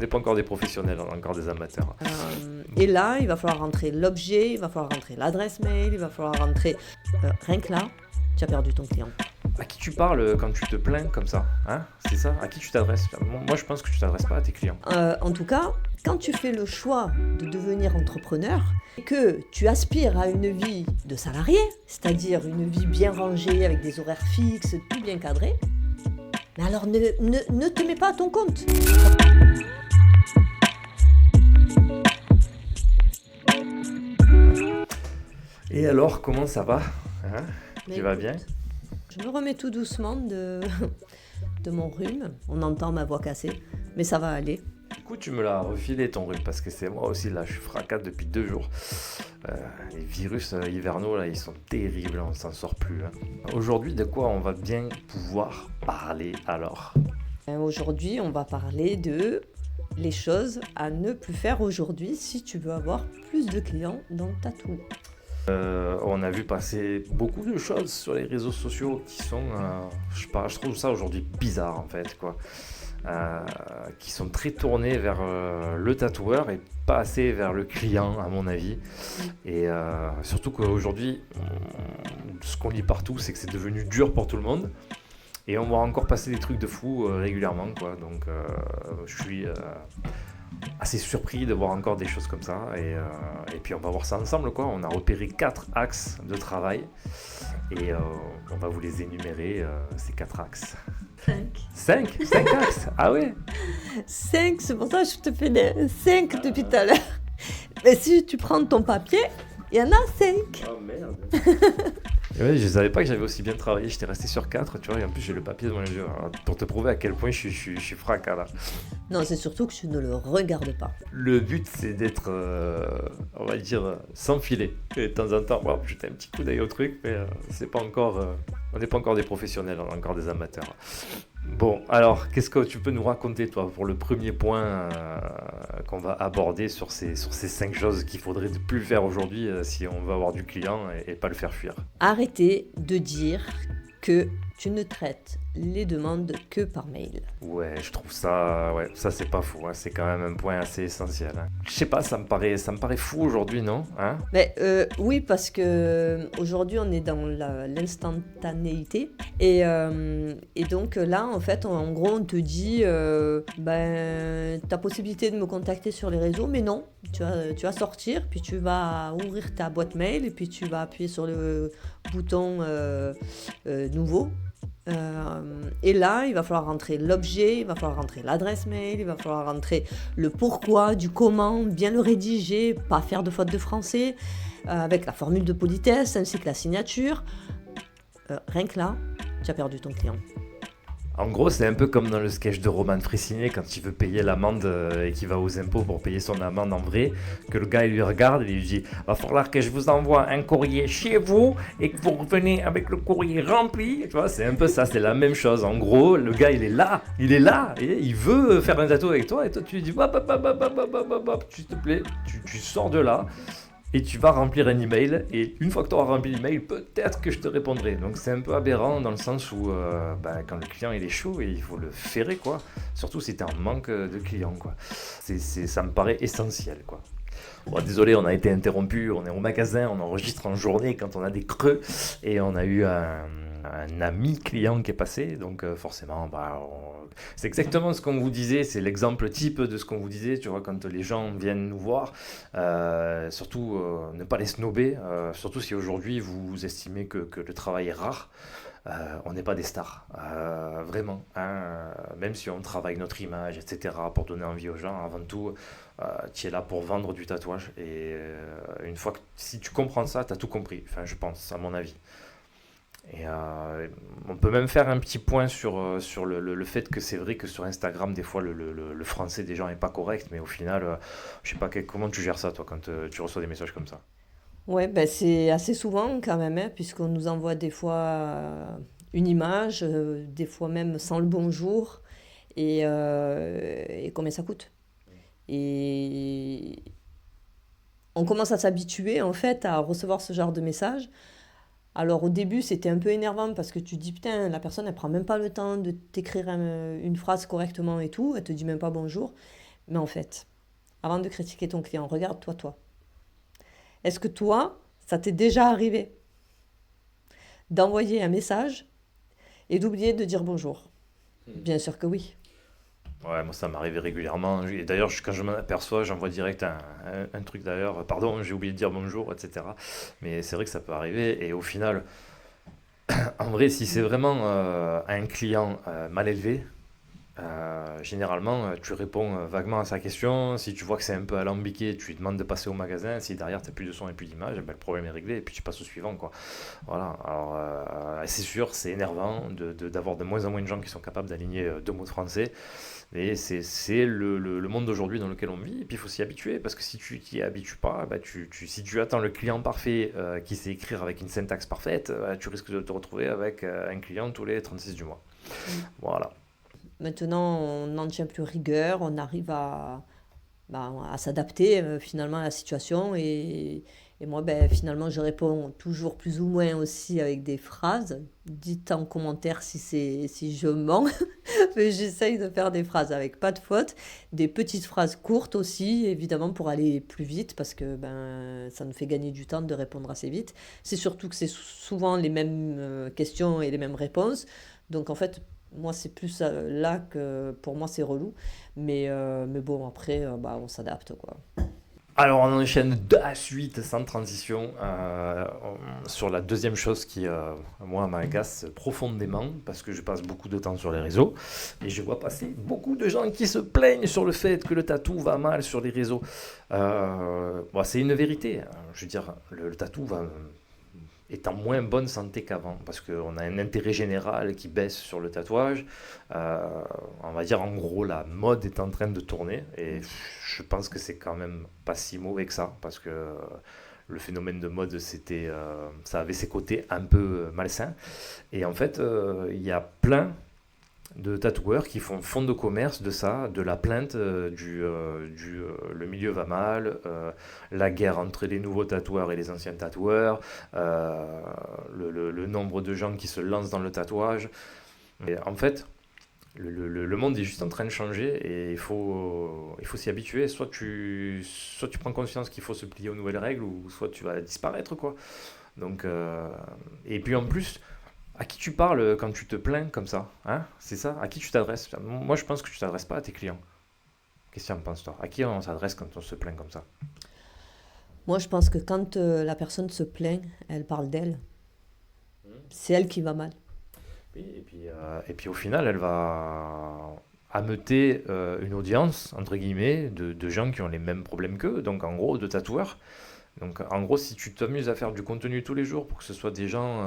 n'est pas encore des professionnels, on est encore des amateurs. Et là, il va falloir rentrer l'objet, il va falloir rentrer l'adresse mail, il va falloir rentrer... rien que là, tu as perdu ton client. À qui tu parles quand tu te plains comme ça, hein? C'est ça? À qui tu t'adresses? Moi, je pense que tu t'adresses pas à tes clients. En tout cas, quand tu fais le choix de devenir entrepreneur et que tu aspires à une vie de salarié, c'est-à-dire une vie bien rangée avec des horaires fixes, tout bien cadré, mais alors ne te mets pas à ton compte. Et alors, comment ça va? Hein? Mais Tu vas écoute, bien? Je me remets tout doucement de mon rhume. On entend ma voix cassée, mais ça va aller. Du coup, tu me l'as refilé ton rhume parce que c'est moi aussi là, je suis fracade depuis 2 jours. Les virus hivernaux là, ils sont terribles, on s'en sort plus, hein. Aujourd'hui, de quoi on va bien pouvoir parler alors? Aujourd'hui, on va parler de les choses à ne plus faire aujourd'hui si tu veux avoir plus de clients dans ta tool. On a vu passer beaucoup de choses sur les réseaux sociaux qui sont, je trouve ça aujourd'hui bizarre en fait, quoi. Qui sont très tournés vers le tatoueur et pas assez vers le client à mon avis. Et surtout qu'aujourd'hui, ce qu'on lit partout, c'est que c'est devenu dur pour tout le monde. Et on va encore passer des trucs de fou régulièrement, quoi. Donc je suis assez surpris de voir encore des choses comme ça. Et puis on va voir ça ensemble, quoi. On a repéré 4 axes de travail. Et on va vous les énumérer, ces 4 axes. 5 axes? Ah ouais? 5, c'est pour ça que je te fais des 5 depuis tout à l'heure. Mais si tu prends ton papier, il y en a 5. Oh merde. Ouais, je savais pas que j'avais aussi bien travaillé, j'étais resté sur 4, tu vois, et en plus j'ai le papier devant les yeux, alors, pour te prouver à quel point je suis fracas là. Non, c'est surtout que tu ne le regardes pas. Le but c'est d'être, on va dire, sans filet. Et de temps en temps, bon, jeter un petit coup d'œil au truc, mais c'est pas encore, on n'est pas encore des professionnels, on est encore des amateurs. Bon, alors, qu'est-ce que tu peux nous raconter, toi, pour le premier point qu'on va aborder sur ces 5 choses qu'il faudrait ne plus faire aujourd'hui si on veut avoir du client et pas le faire fuir? Arrêtez de dire que tu ne traites les demandes que par mail. Ouais, je trouve ça, ouais, ça c'est pas fou, hein, c'est quand même un point assez essentiel, hein. Je sais pas, ça me paraît fou aujourd'hui, non? Hein? Mais oui, parce que aujourd'hui on est dans l'instantanéité et donc là en fait en gros on te dit t'as possibilité de me contacter sur les réseaux, mais non, tu vas sortir, puis tu vas ouvrir ta boîte mail et puis tu vas appuyer sur le bouton nouveau. Et là, il va falloir rentrer l'objet, il va falloir rentrer l'adresse mail, il va falloir rentrer le pourquoi, du comment, bien le rédiger, pas faire de faute de français, avec la formule de politesse ainsi que la signature. Rien que là, tu as perdu ton client. En gros, c'est un peu comme dans le sketch de Roman Frécinet quand il veut payer l'amende et qu'il va aux impôts pour payer son amende en vrai, que le gars il lui regarde et il lui dit va falloir que je vous envoie un courrier chez vous et que vous revenez avec le courrier rempli. Tu vois, c'est un peu ça, c'est la même chose. En gros, le gars il est là et il veut faire un tatou avec toi et toi tu lui dis s'il te plaît, tu sors de là. Et tu vas remplir un email, et une fois que tu auras rempli l'email, peut-être que je te répondrai. Donc c'est un peu aberrant dans le sens où quand le client il est chaud, et il faut le ferrer, quoi. Surtout si tu es en manque de clients, quoi. Ça me paraît essentiel, quoi. Bon, désolé, on a été interrompu, on est au magasin, on enregistre en journée quand on a des creux, et on a eu un ami client qui est passé, donc forcément, c'est exactement ce qu'on vous disait, c'est l'exemple type de ce qu'on vous disait, tu vois, quand les gens viennent nous voir, surtout ne pas les snober, surtout si aujourd'hui vous estimez que le travail est rare. On n'est pas des stars, vraiment, hein, même si on travaille notre image, etc., pour donner envie aux gens, avant tout, tu es là pour vendre du tatouage, et une fois que, si tu comprends ça, tu as tout compris, enfin je pense, à mon avis. Et on peut même faire un petit point sur le fait que c'est vrai que sur Instagram, des fois, le français des gens n'est pas correct, mais au final, je sais pas, comment tu gères ça, toi, quand tu reçois des messages comme ça? Ouais, c'est assez souvent quand même, hein, puisqu'on nous envoie des fois une image, des fois même sans le bonjour, et combien ça coûte. Et on commence à s'habituer en fait à recevoir ce genre de messages. Alors au début c'était un peu énervant parce que tu te dis putain la personne elle prend même pas le temps de t'écrire une phrase correctement et tout, elle te dit même pas bonjour. Mais en fait, avant de critiquer ton client, regarde-toi, toi. Est-ce que toi, ça t'est déjà arrivé d'envoyer un message et d'oublier de dire bonjour? Bien sûr que oui. Ouais, moi ça m'arrivait régulièrement. Et d'ailleurs, quand je m'en aperçois, j'envoie direct un truc d'ailleurs. Pardon, j'ai oublié de dire bonjour, etc. Mais c'est vrai que ça peut arriver. Et au final, en vrai, si c'est vraiment un client mal élevé, généralement, tu réponds vaguement à sa question. Si tu vois que c'est un peu alambiqué, tu lui demandes de passer au magasin. Si derrière, tu n'as plus de son et plus d'image, ben, le problème est réglé et puis tu passes au suivant, quoi. Voilà. Alors, c'est sûr, c'est énervant d'avoir de moins en moins de gens qui sont capables d'aligner deux mots de français. Et c'est le monde d'aujourd'hui dans lequel on vit. Et puis, il faut s'y habituer parce que si tu t'y habitues pas, bah, si tu attends le client parfait qui sait écrire avec une syntaxe parfaite, tu risques de te retrouver avec un client tous les 36 du mois. Mm. Voilà. Maintenant, on n'en tient plus rigueur, on arrive à s'adapter finalement à la situation. Et moi, ben, finalement, je réponds toujours plus ou moins aussi avec des phrases. Dites en commentaire si je mens. Mais j'essaye de faire des phrases avec pas de faute. Des petites phrases courtes aussi, évidemment, pour aller plus vite, parce que ben, ça nous fait gagner du temps de répondre assez vite. C'est surtout que c'est souvent les mêmes questions et les mêmes réponses. Donc en fait, moi, c'est plus là que pour moi, c'est relou. Mais bon, après, bah, on s'adapte, quoi. Alors on enchaîne de la suite sans transition sur la deuxième chose qui, moi, m'agace profondément parce que je passe beaucoup de temps sur les réseaux et je vois passer beaucoup de gens qui se plaignent sur le fait que le tatou va mal sur les réseaux. Bon, c'est une vérité, hein. Je veux dire, le tatou est en moins bonne santé qu'avant parce qu'on a un intérêt général qui baisse sur le tatouage. Euh, on va dire en gros la mode est en train de tourner et je pense que c'est quand même pas si mauvais que ça parce que le phénomène de mode ça avait ses côtés un peu malsains et en fait il y a plein de tatoueurs qui font fond de commerce de ça, de la plainte le milieu va mal, la guerre entre les nouveaux tatoueurs et les anciens tatoueurs, le nombre de gens qui se lancent dans le tatouage. Et en fait, le monde est juste en train de changer et il faut s'y habituer. Soit tu prends conscience qu'il faut se plier aux nouvelles règles ou soit tu vas disparaître, quoi. Donc, et puis en plus, à qui tu parles quand tu te plains comme ça, hein? C'est ça? À qui tu t'adresses? Moi, je pense que tu t'adresses pas à tes clients. Qu'est-ce que tu en penses, toi? À qui on s'adresse quand on se plaint comme ça? Moi, je pense que quand la personne se plaint, elle parle d'elle. C'est elle qui va mal. Oui, et puis au final, elle va ameuter une audience, entre guillemets, de gens qui ont les mêmes problèmes qu'eux, donc en gros, de tatoueurs. Donc en gros, si tu t'amuses à faire du contenu tous les jours pour que ce soit des gens,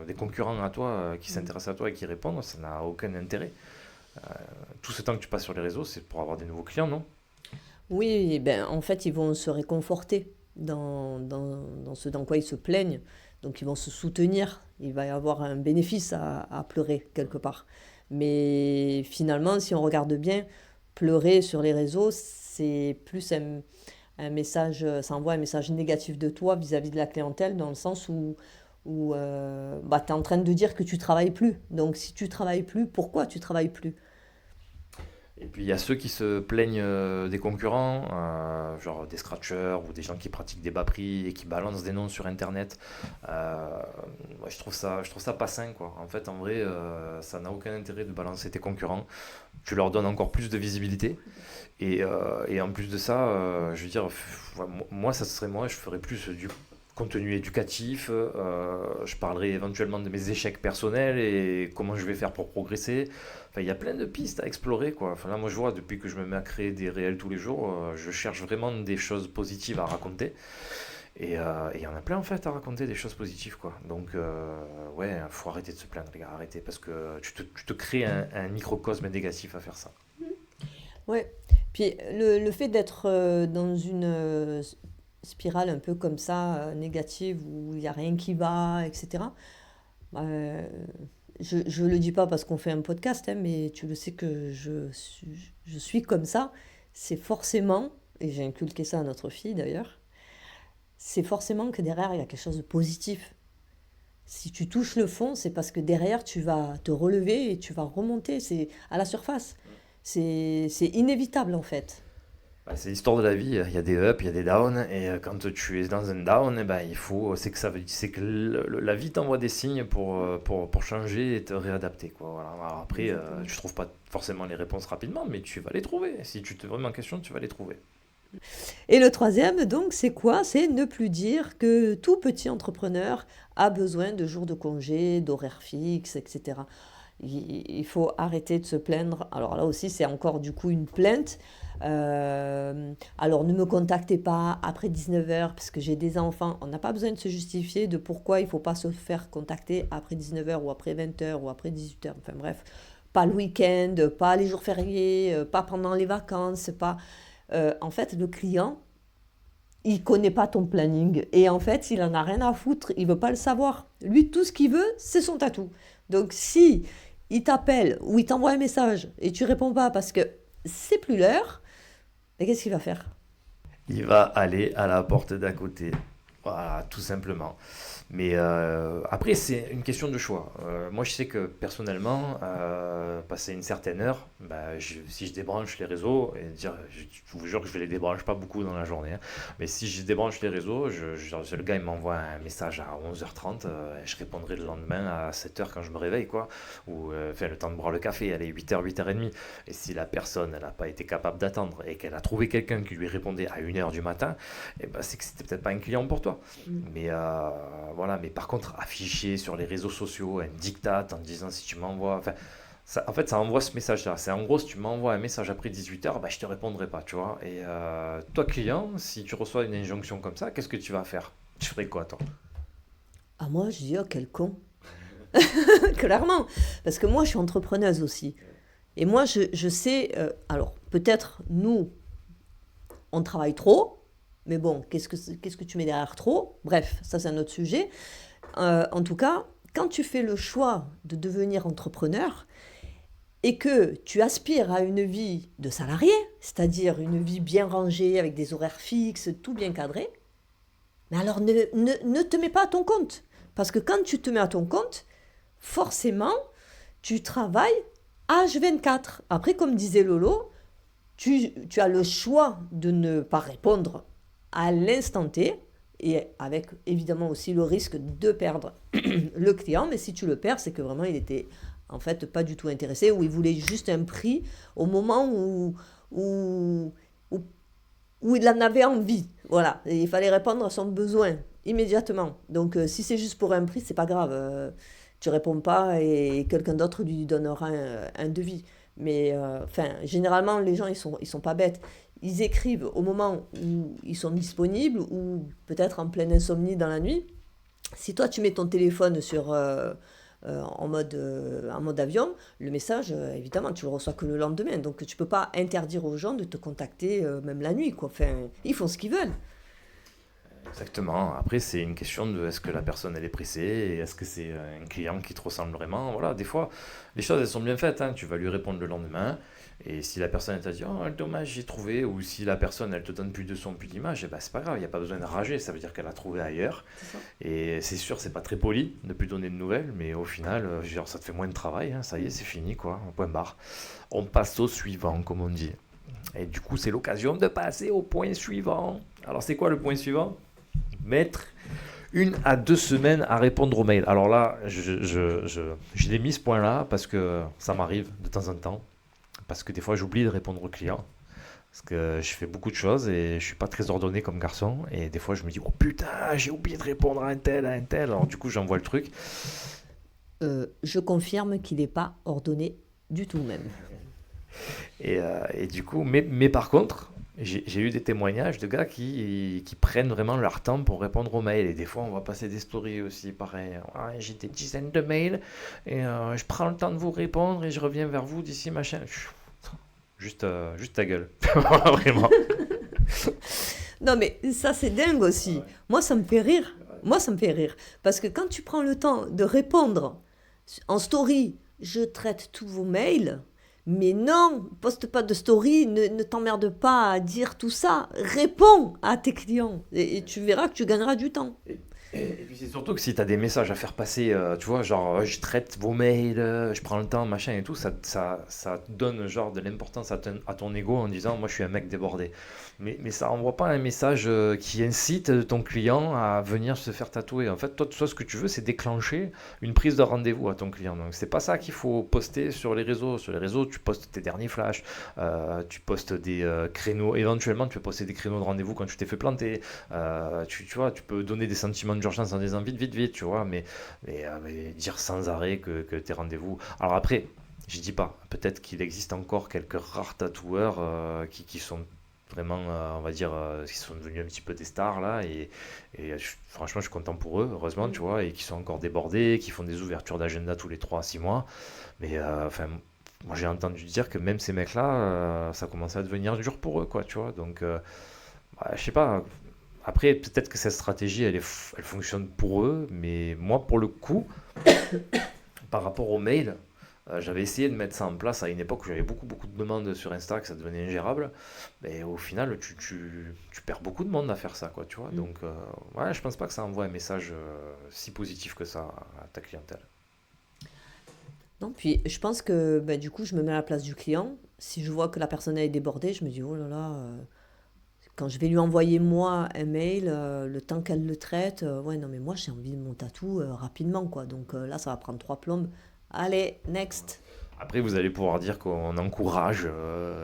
des concurrents à toi, qui Mm. s'intéressent à toi et qui répondent, ça n'a aucun intérêt. Tout ce temps que tu passes sur les réseaux, c'est pour avoir des nouveaux clients, non? Oui, ben, en fait, ils vont se réconforter dans ce dans quoi ils se plaignent. Donc, ils vont se soutenir. Il va y avoir un bénéfice à pleurer quelque part. Mais finalement, si on regarde bien, pleurer sur les réseaux, c'est plus un message, ça envoie un message négatif de toi vis-à-vis de la clientèle, dans le sens où bah, tu es en train de dire que tu travailles plus. Donc, si tu travailles plus, pourquoi tu travailles plus? Et puis il y a ceux qui se plaignent des concurrents, genre des scratchers ou des gens qui pratiquent des bas prix et qui balancent des noms sur internet. Moi, je trouve ça pas sain, quoi. En fait, en vrai, ça n'a aucun intérêt de balancer tes concurrents. Tu leur donnes encore plus de visibilité. Et en plus de ça, je veux dire, moi, ça serait moi, je ferais plus du contenu éducatif, je parlerai éventuellement de mes échecs personnels et comment je vais faire pour progresser. Enfin, il y a plein de pistes à explorer, quoi. Enfin, là, moi, je vois, depuis que je me mets à créer des réels tous les jours, je cherche vraiment des choses positives à raconter. Et il y en a plein, en fait, à raconter des choses positives, quoi. Donc, ouais, faut arrêter de se plaindre, les gars, arrêtez, parce que tu te crées un microcosme négatif à faire ça. Ouais. Puis le fait d'être dans une spirale un peu comme ça, négative, où il n'y a rien qui va, etc. euh, je le dis pas parce qu'on fait un podcast, hein, mais tu le sais que je suis comme ça. C'est forcément, et j'ai inculqué ça à notre fille d'ailleurs, c'est forcément que derrière il y a quelque chose de positif. Si tu touches le fond, c'est parce que derrière tu vas te relever et tu vas remonter. C'est à la surface. c'est inévitable en fait. Bah, c'est l'histoire de la vie, il y a des ups, il y a des downs, et quand tu es dans un down, eh ben, c'est que c'est que la vie t'envoie des signes pour changer et te réadapter, quoi. Voilà. Alors après, Exactement. tu trouves pas forcément les réponses rapidement, mais tu vas les trouver. Si tu te remets en question, tu vas les trouver. Et le troisième, donc, c'est quoi? C'est ne plus dire que tout petit entrepreneur a besoin de jours de congé, d'horaires fixes, etc. Il faut arrêter de se plaindre. Alors là aussi, c'est encore du coup une plainte. Alors ne me contactez pas après 19 heures parce que j'ai des enfants. On n'a pas besoin de se justifier de pourquoi il ne faut pas se faire contacter après 19 heures ou après 20 heures ou après 18 heures. Enfin bref, pas le week-end, pas les jours fériés, pas pendant les vacances, pas... En fait, le client, il connaît pas ton planning et en fait, il en a rien à foutre, il veut pas le savoir. Lui, tout ce qu'il veut, c'est son tatou. Donc si il t'appelle ou il t'envoie un message et tu réponds pas parce que c'est plus l'heure, mais qu'est-ce qu'il va faire? Il va aller à la porte d'à côté. Voilà, tout simplement. Mais après, c'est une question de choix. Moi, je sais que personnellement, passer une certaine heure, bah, si je débranche les réseaux, je vous jure que je ne les débranche pas beaucoup dans la journée, hein, mais si je débranche les réseaux, le gars il m'envoie un message à 11h30, et je répondrai le lendemain à 7h quand je me réveille, quoi, ou enfin, le temps de boire le café, elle est 8h, 8h30. Et si la personne n'a pas été capable d'attendre et qu'elle a trouvé quelqu'un qui lui répondait à 1h du matin, eh ben, c'est que c'était peut-être pas un client pour toi. Mm. Mais voilà, mais par contre, afficher sur les réseaux sociaux un diktat en disant si tu m'envoies. Enfin, ça, en fait, ça envoie ce message-là. C'est en gros, si tu m'envoies un message après 18h, bah, je te répondrai pas, tu vois. Et toi, client, si tu reçois une injonction comme ça, qu'est-ce que tu vas faire? Tu ferais quoi, toi? Ah moi, je dis, oh, quel con. Clairement. Parce que moi, je suis entrepreneuse aussi. Et moi, je sais, alors peut-être nous, on travaille trop, mais bon, qu'est-ce que tu mets derrière trop? Bref, ça c'est un autre sujet. En tout cas, quand tu fais le choix de devenir entrepreneur et que tu aspires à une vie de salarié, c'est-à-dire une vie bien rangée avec des horaires fixes, tout bien cadré, mais alors ne te mets pas à ton compte. Parce que quand tu te mets à ton compte, forcément, tu travailles H24. Après, comme disait Lolo, tu as le choix de ne pas répondre à l'instant T, et avec évidemment aussi le risque de perdre le client, mais si tu le perds, c'est que vraiment il était en fait pas du tout intéressé, ou il voulait juste un prix au moment où, où, où il en avait envie. Voilà, et il fallait répondre à son besoin immédiatement. Donc si c'est juste pour un prix, c'est pas grave. Tu réponds pas et quelqu'un d'autre lui donnera un devis. Mais enfin, généralement, les gens, ils sont pas bêtes. Ils écrivent au moment où ils sont disponibles ou peut-être en pleine insomnie dans la nuit. Si toi, tu mets ton téléphone en mode avion, le message, évidemment, tu le reçois que le lendemain. Donc, tu peux pas interdire aux gens de te contacter même la nuit, quoi. Enfin, ils font ce qu'ils veulent. Exactement. Après, c'est une question de est-ce que la personne elle est pressée et est-ce que c'est un client qui te ressemble vraiment. Voilà, des fois, les choses elles sont bien faites, hein. Tu vas lui répondre le lendemain et si la personne elle t'a dit oh dommage j'ai trouvé ou si la personne elle te donne plus de son plus d'image, eh ben, c'est pas grave, il n'y a pas besoin de rager, ça veut dire qu'elle a trouvé ailleurs. C'est ça. Et c'est sûr, c'est pas très poli de plus donner de nouvelles, mais au final, je veux dire, ça te fait moins de travail, hein. Ça y est, c'est fini quoi, point barre. On passe au suivant, comme on dit. Et du coup, c'est l'occasion de passer au point suivant. Alors, c'est quoi le point suivant? Mettre 1 à 2 semaines à répondre aux mails. Alors là, je l'ai mis ce point-là parce que ça m'arrive de temps en temps. Parce que des fois, j'oublie de répondre aux clients. Parce que je fais beaucoup de choses et je suis pas très ordonné comme garçon. Et des fois, je me dis, oh putain, j'ai oublié de répondre à un tel, à un tel. Alors du coup, j'envoie le truc. Je confirme qu'il n'est pas ordonné du tout même. Et du coup, mais par contre, j'ai eu des témoignages de gars qui prennent vraiment leur temps pour répondre aux mails. Et des fois, on va passer des stories aussi, pareil. Ouais, j'ai des dizaines de mails et je prends le temps de vous répondre et je reviens vers vous d'ici machin. Juste ta gueule. Vraiment. Non, mais ça, c'est dingue aussi. Moi, ça me fait rire. Moi, ça me fait rire. Parce que quand tu prends le temps de répondre en story, je traite tous vos mails. Mais non, poste pas de story, ne t'emmerde pas à dire tout ça. Réponds à tes clients et tu verras que tu gagneras du temps. Et puis c'est surtout que si tu as des messages à faire passer, tu vois, genre je traite vos mails, je prends le temps, machin et tout, ça te donne genre de l'importance à ton ego en disant moi je suis un mec débordé. Mais ça envoie pas un message qui incite ton client à venir se faire tatouer. En fait, toi ce que tu veux, c'est déclencher une prise de rendez-vous à ton client. Donc c'est pas ça qu'il faut poster sur les réseaux. Sur les réseaux, tu postes tes derniers flashs, tu postes des créneaux, éventuellement tu peux poster des créneaux de rendez-vous quand tu t'es fait planter. Tu vois, tu peux donner des sentiments d'urgence en disant vite, vite, vite, tu vois, mais dire sans arrêt que tes rendez-vous. Alors après, je dis pas, peut-être qu'il existe encore quelques rares tatoueurs qui sont vraiment, on va dire, qui sont devenus un petit peu des stars là, franchement, je suis content pour eux, heureusement, tu Mm. vois, et qui sont encore débordés, qui font des ouvertures d'agenda tous les 3 à 6 mois. Mais enfin, moi j'ai entendu dire que même ces mecs-là, ça commençait à devenir dur pour eux, quoi, tu vois. Donc, ouais, je sais pas. Après, peut-être que cette stratégie, elle fonctionne pour eux, mais moi, pour le coup, par rapport aux mails, j'avais essayé de mettre ça en place à une époque où j'avais beaucoup, beaucoup de demandes sur Insta, que ça devenait ingérable. Mais au final, tu perds beaucoup de monde à faire ça, quoi, tu vois. Mm. Donc, ouais, je pense pas que ça envoie un message si positif que ça à ta clientèle. Non, puis je pense que bah, du coup, je me mets à la place du client. Si je vois que la personne est débordée, je me dis, oh là là, quand je vais lui envoyer moi un mail, le temps qu'elle le traite, ouais, non, mais moi j'ai envie de mon tatou rapidement, quoi. Donc là, ça va prendre trois plombes. Allez, next. Après, vous allez pouvoir dire qu'on encourage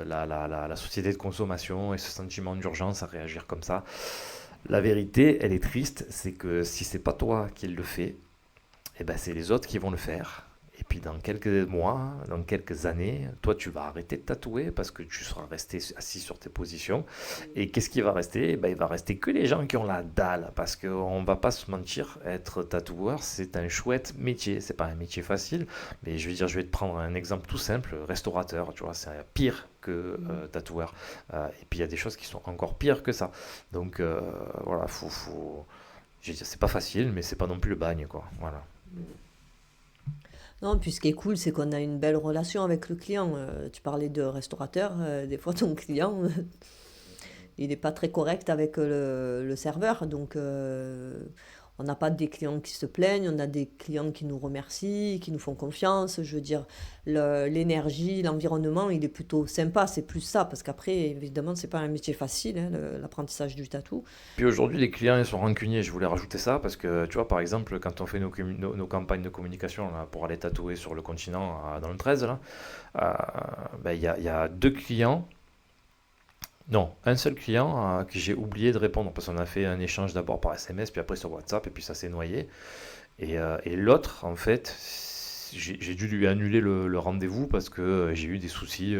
la société de consommation et ce sentiment d'urgence à réagir comme ça. La vérité, elle est triste, c'est que si c'est pas toi qui le fais, eh ben, c'est les autres qui vont le faire. Et puis dans quelques mois, dans quelques années, toi tu vas arrêter de tatouer parce que tu seras resté assis sur tes positions. Et qu'est-ce qui va rester? Eh ben, il va rester que les gens qui ont la dalle. Parce qu'on va pas se mentir, être tatoueur, c'est un chouette métier. C'est pas un métier facile. Mais je veux dire, je vais te prendre un exemple tout simple, restaurateur, tu vois, c'est pire que tatoueur. Et puis il y a des choses qui sont encore pires que ça. Donc voilà, je veux dire, c'est pas facile, mais c'est pas non plus le bagne, quoi. Voilà. Non, puis ce qui est cool, c'est qu'on a une belle relation avec le client. Tu parlais de restaurateur, des fois ton client, il n'est pas très correct avec le serveur. Donc, on n'a pas des clients qui se plaignent, on a des clients qui nous remercient, qui nous font confiance. Je veux dire, l'énergie, l'environnement, il est plutôt sympa. C'est plus ça, parce qu'après, évidemment, c'est pas un métier facile, hein, l'apprentissage du tatou. Puis aujourd'hui, les clients ils sont rancuniers. Je voulais rajouter ça parce que, tu vois, par exemple, quand on fait nos campagnes de communication là, pour aller tatouer sur le continent, dans le 13, là, ben, il y a deux clients. Non, un seul client que j'ai oublié de répondre parce qu'on a fait un échange d'abord par SMS, puis après sur WhatsApp, et puis ça s'est noyé. Et l'autre, en fait, j'ai dû lui annuler le rendez-vous parce que j'ai eu des soucis.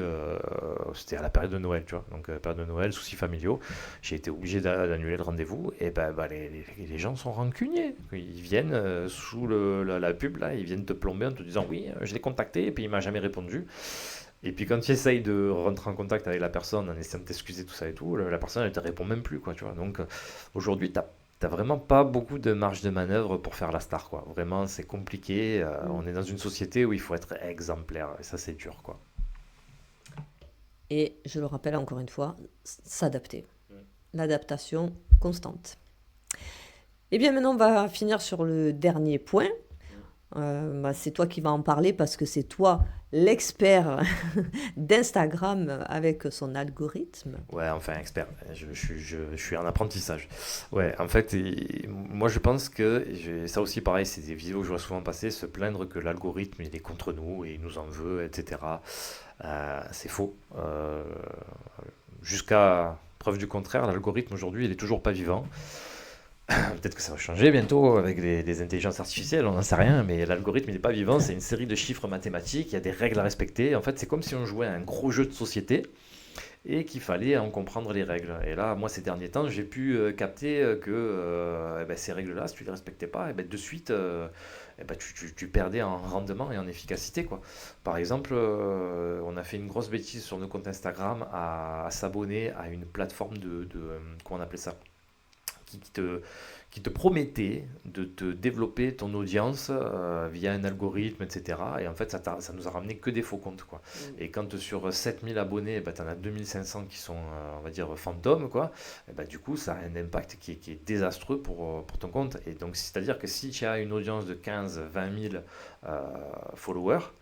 C'était à la période de Noël, tu vois. Donc, période de Noël, soucis familiaux. J'ai été obligé d'annuler le rendez-vous. Et ben, les gens sont rancuniers. Ils viennent sous la pub, là, ils viennent te plomber en te disant oui, je l'ai contacté, et puis il m'a jamais répondu. Et puis quand tu essayes de rentrer en contact avec la personne en essayant de t'excuser, tout ça et tout, la personne elle te répond même plus, quoi, tu vois. Donc aujourd'hui, t'as vraiment pas beaucoup de marge de manœuvre pour faire la star, quoi. Vraiment, c'est compliqué. Mm. On est dans une société où il faut être exemplaire, et ça, c'est dur, quoi. Et je le rappelle encore une fois, s'adapter. L'adaptation constante. Et bien maintenant, on va finir sur le dernier point. Bah, c'est toi qui vas en parler parce que c'est toi l'expert d'Instagram avec son algorithme. Ouais, enfin, expert. Je suis en apprentissage. Ouais, en fait, moi je pense que, ça aussi pareil, c'est des vidéos que je vois souvent passer, se plaindre que l'algorithme il est contre nous et il nous en veut, etc. C'est faux. Jusqu'à preuve du contraire, l'algorithme aujourd'hui il est toujours pas vivant. Peut-être que ça va changer bientôt avec les intelligences artificielles, on n'en sait rien, mais l'algorithme il n'est pas vivant, c'est une série de chiffres mathématiques, il y a des règles à respecter. En fait, c'est comme si on jouait à un gros jeu de société et qu'il fallait en comprendre les règles. Et là, moi, ces derniers temps, j'ai pu capter que eh ben, ces règles-là, si tu ne les respectais pas, eh ben, de suite, eh ben, tu perdais en rendement et en efficacité, quoi. Par exemple, on a fait une grosse bêtise sur nos comptes Instagram à s'abonner à une plateforme comment on appelait ça? qui te promettait de te développer ton audience via un algorithme, etc. Et en fait, ça nous a ramené que des faux comptes, quoi. Et quand sur 7000 abonnés, tu en as 2500 qui sont, on va dire, fantômes, quoi, et du coup, ça a un impact qui est désastreux pour ton compte. Et donc, c'est-à-dire que si tu as une audience de 15-20 000 followers,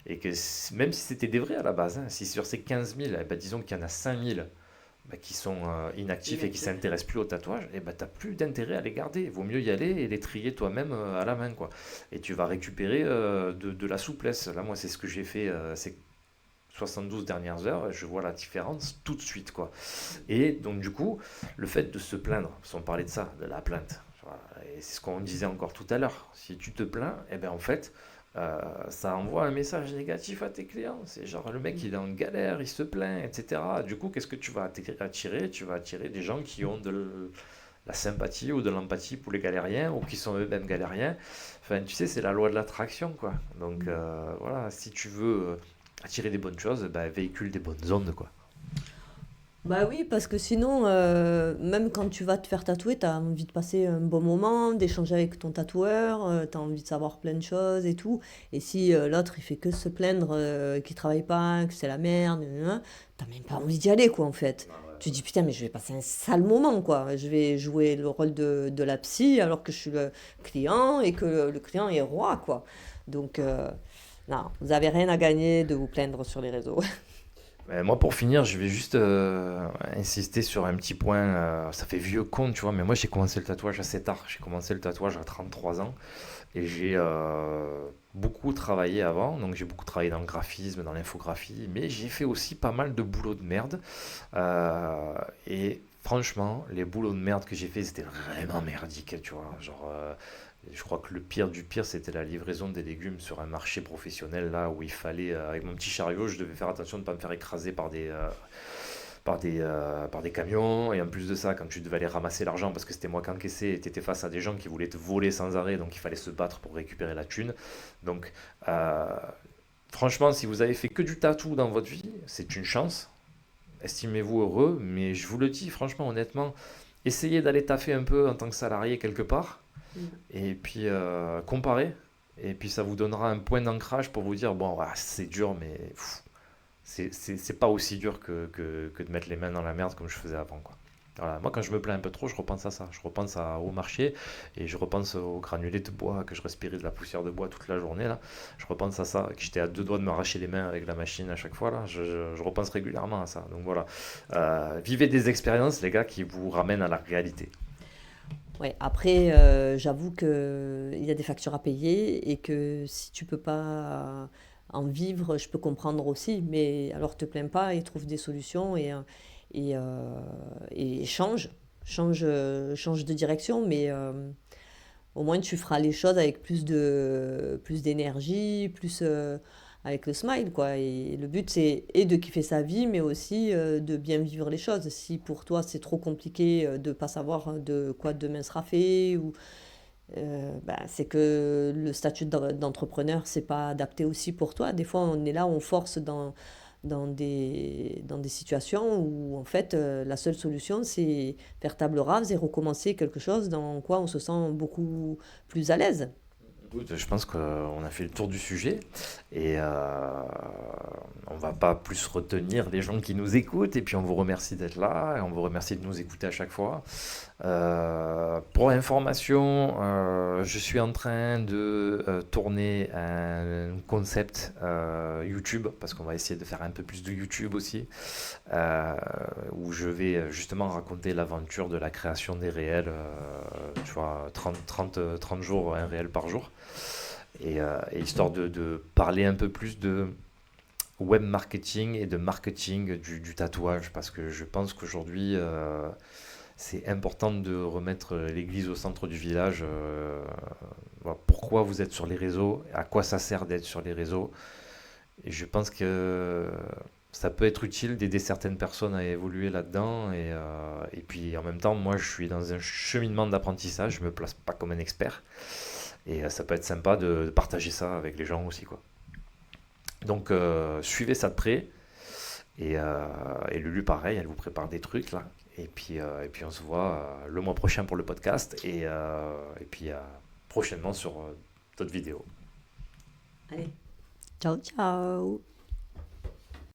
et que même si c'était des vrais à la base, hein, si sur ces 15 000, disons qu'il y en a 5000 qui sont inactifs et qui ne s'intéressent plus au tatouage, et tu n'as plus d'intérêt à les garder. Il vaut mieux y aller et les trier toi-même à la main, quoi. Et tu vas récupérer de la souplesse. Là, moi, c'est ce que j'ai fait ces 72 dernières heures. Je vois la différence tout de suite, quoi. Et donc, du coup, le fait de se plaindre, si on parlait de ça, de la plainte, voilà, et c'est ce qu'on disait encore tout à l'heure. Si tu te plains, en fait, ça envoie un message négatif à tes clients. C'est genre le mec il est en galère, il se plaint, etc. Du coup, qu'est-ce que tu vas attirer? Tu vas attirer des gens qui ont de la sympathie ou de l'empathie pour les galériens ou qui sont eux-mêmes galériens. Enfin, tu sais, c'est la loi de l'attraction, quoi. Donc voilà, si tu veux attirer des bonnes choses, véhicule des bonnes ondes, quoi. Bah oui, parce que sinon, même quand tu vas te faire tatouer, tu as envie de passer un bon moment, d'échanger avec ton tatoueur, tu as envie de savoir plein de choses et tout. Et si l'autre, il fait que se plaindre, qu'il travaille pas, que c'est la merde, t'as même pas envie d'y aller, quoi, en fait. Tu te dis, putain, mais je vais passer un sale moment, quoi. Je vais jouer le rôle de la psy alors que je suis le client et que le client est roi, quoi. Donc, non, vous avez rien à gagner de vous plaindre sur les réseaux. Moi, pour finir, je vais juste insister sur un petit point. Ça fait vieux con, tu vois, mais moi, j'ai commencé le tatouage assez tard. J'ai commencé le tatouage à 33 ans et j'ai beaucoup travaillé avant. Donc, j'ai beaucoup travaillé dans le graphisme, dans l'infographie, mais j'ai fait aussi pas mal de boulot de merde. Et franchement, les boulots de merde que j'ai fait, c'était vraiment merdique, tu vois. Genre, je crois que le pire du pire, c'était la livraison des légumes sur un marché professionnel, là où il fallait, avec mon petit chariot, je devais faire attention de ne pas me faire écraser par des camions. Et en plus de ça, quand tu devais aller ramasser l'argent, parce que c'était moi qui encaissais, tu étais face à des gens qui voulaient te voler sans arrêt, donc il fallait se battre pour récupérer la thune. Donc, franchement, si vous avez fait que du tatou dans votre vie, c'est une chance. Estimez-vous heureux, mais je vous le dis franchement, honnêtement, essayez d'aller taffer un peu en tant que salarié quelque part et puis comparer. Et puis ça vous donnera un point d'ancrage pour vous dire, bon, ouais, c'est dur, mais c'est pas aussi dur que de mettre les mains dans la merde comme je faisais avant, quoi. Voilà. Moi, quand je me plains un peu trop, je repense à ça. Je repense au marché et je repense aux granulés de bois, que je respirais de la poussière de bois toute la journée, là. Je repense à ça, que j'étais à deux doigts de me arracher les mains avec la machine à chaque fois, là. Je repense régulièrement à ça. Donc voilà. Vivez des expériences, les gars, qui vous ramènent à la réalité. Ouais, après, j'avoue que il y a des factures à payer et que si tu peux pas en vivre, je peux comprendre aussi. Mais alors te plains pas et trouve des solutions et, euh, et change de direction. Mais au moins tu feras les choses avec plus d'énergie, plus avec le smile, quoi. Et le but, c'est et de kiffer sa vie, mais aussi de bien vivre les choses. Si pour toi, c'est trop compliqué de pas savoir de quoi demain sera fait, ou bah, c'est que le statut d'entrepreneur, c'est pas adapté aussi pour toi. Des fois, on est là, on force dans des situations où, en fait, la seule solution, c'est faire table rase et recommencer quelque chose dans quoi on se sent beaucoup plus à l'aise. Écoute, je pense qu'on a fait le tour du sujet et on va pas plus retenir les gens qui nous écoutent et puis on vous remercie d'être là et on vous remercie de nous écouter à chaque fois. Pour information, je suis en train de tourner un concept YouTube parce qu'on va essayer de faire un peu plus de YouTube aussi euh, où je vais justement raconter l'aventure de la création des réels, tu vois, 30 jours, un réel par jour. Et histoire de parler un peu plus de web marketing et de marketing du tatouage, parce que je pense qu'aujourd'hui, c'est important de remettre l'église au centre du village. Voilà, pourquoi vous êtes sur les réseaux, à quoi ça sert d'être sur les réseaux. Et je pense que ça peut être utile d'aider certaines personnes à évoluer là-dedans. Et puis en même temps, moi, je suis dans un cheminement d'apprentissage, je me place pas comme un expert. Et ça peut être sympa de partager ça avec les gens aussi, quoi. Donc suivez ça de près. Et Lulu, pareil, elle vous prépare des trucs là. puis on se voit le mois prochain pour le podcast et puis prochainement sur d'autres vidéos. Allez, ciao ciao.